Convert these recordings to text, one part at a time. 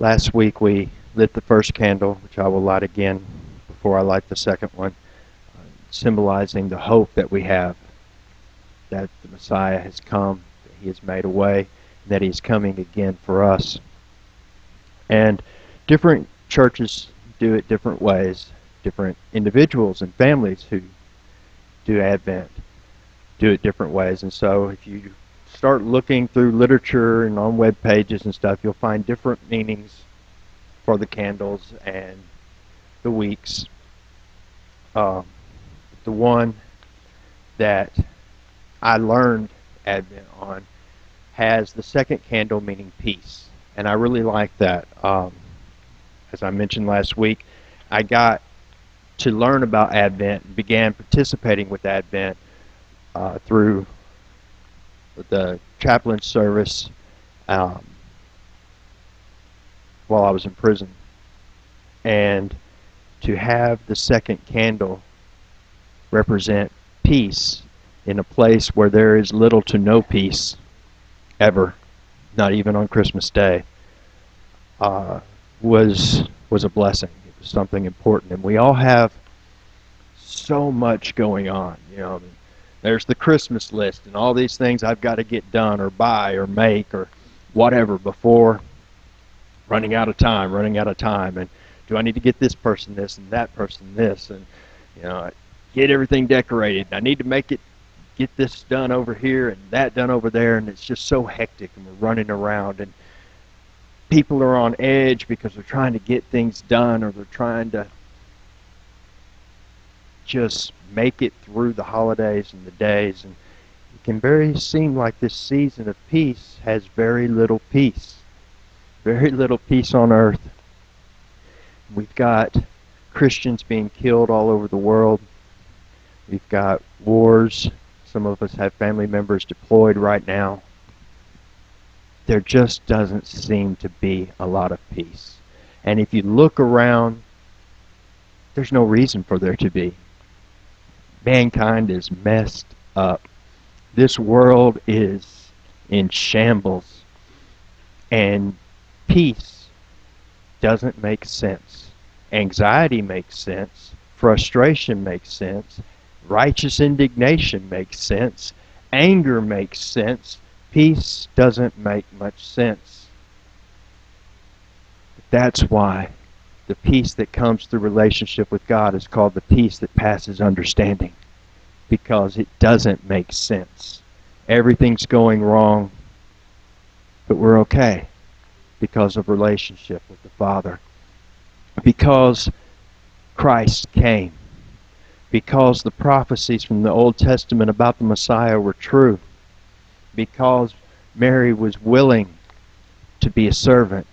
Last week we lit the first candle, which I will light again before I light the second one, symbolizing the hope that we have that the Messiah has come, that he has made a way, and that he's coming again for us. And different churches do it different ways. Different individuals and families who do Advent do it different ways. And so if you start looking through literature and on web pages and stuff, you'll find different meanings for the candles and the weeks. The one that I learned Advent on has the second candle meaning peace, and I really like that. As I mentioned last week, I got to learn about Advent and began participating with Advent through the chaplain service while I was in prison. And to have the second candle represent peace in a place where there is little to no peace ever, not even on Christmas Day, was a blessing. It was something important, and we all have so much going on. There's the Christmas list and all these things I've got to get done or buy or make or whatever before running out of time. And do I need to get this person this and that person this, and get everything decorated. I need to get this done over here and that done over there, and it's just so hectic, and we're running around, and people are on edge because they're trying to get things done, or they're trying to just make it through the holidays and the days. And it can seem like this season of peace has very little peace on earth. We've got Christians being killed all over the world. We've got wars. Some of us have family members deployed right now. There just doesn't seem to be a lot of peace. And if you look around, there's no reason for there to be. Mankind is messed up. This world is in shambles. And peace doesn't make sense. Anxiety makes sense. Frustration makes sense. Righteous indignation makes sense. Anger makes sense. Peace doesn't make much sense. That's why the peace that comes through relationship with God is called the peace that passes understanding, because it doesn't make sense. Everything's going wrong, but we're okay because of relationship with the Father. Because Christ came. Because the prophecies from the Old Testament about the Messiah were true. Because Mary was willing to be a servant.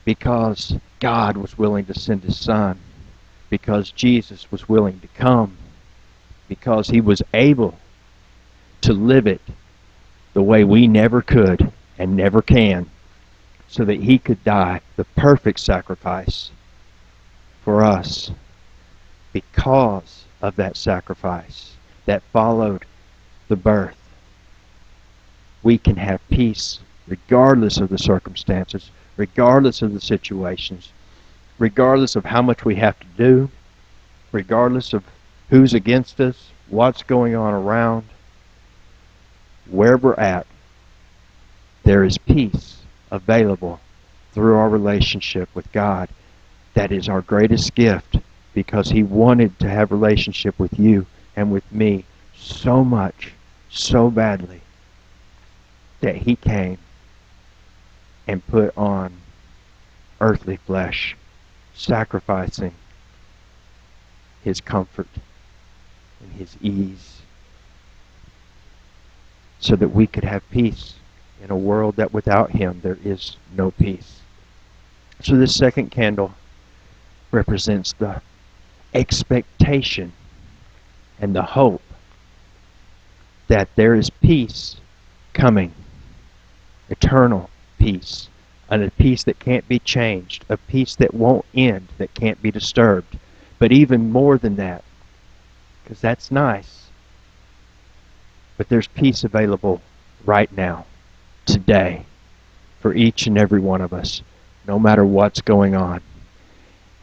Because God was willing to send His Son. Because Jesus was willing to come. Because He was able to live it the way we never could and never can, so that He could die the perfect sacrifice for us. Because of that sacrifice that followed the birth, we can have peace regardless of the circumstances, regardless of the situations, regardless of how much we have to do, regardless of who's against us, what's going on around, where we're at. There is peace available through our relationship with God. That is our greatest gift, because He wanted to have relationship with you and with me so much, so badly, that He came and put on earthly flesh, sacrificing His comfort and His ease, so that we could have peace in a world that without Him there is no peace. So this second candle represents the expectation and the hope that there is peace coming, eternal peace, and a peace that can't be changed, a peace that won't end, that can't be disturbed. But even more than that, because that's nice, but there's peace available right now, today, for each and every one of us. no matter what's going on.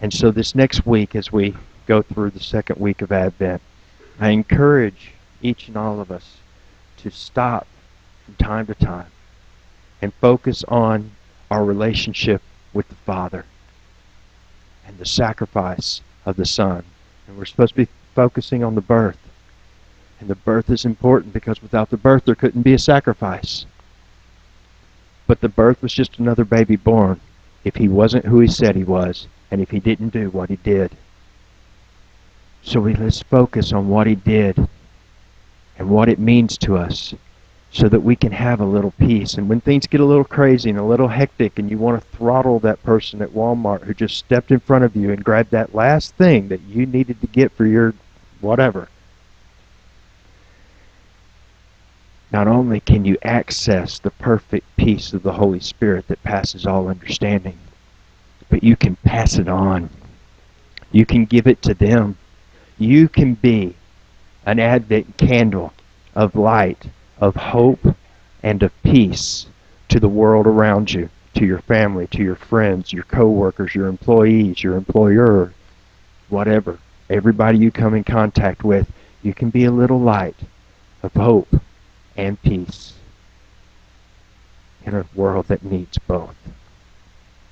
And so this next week, as we go through the second week of Advent, I encourage each and all of us to stop from time to time and focus on our relationship with the Father and the sacrifice of the Son. And we're supposed to be focusing on the birth. And the birth is important because without the birth there couldn't be a sacrifice. But the birth was just another baby born if he wasn't who he said he was and if he didn't do what he did. So let's focus on what he did and what it means to us so that we can have a little peace. And when things get a little crazy and a little hectic and you want to throttle that person at Walmart who just stepped in front of you and grabbed that last thing that you needed to get for your whatever, not only can you access the perfect peace of the Holy Spirit that passes all understanding, but you can pass it on. You can give it to them. You can be an Advent candle of light, of hope, and of peace to the world around you, to your family, to your friends, your co-workers, your employees, your employer, whatever. Everybody you come in contact with, you can be a little light of hope and peace in a world that needs both.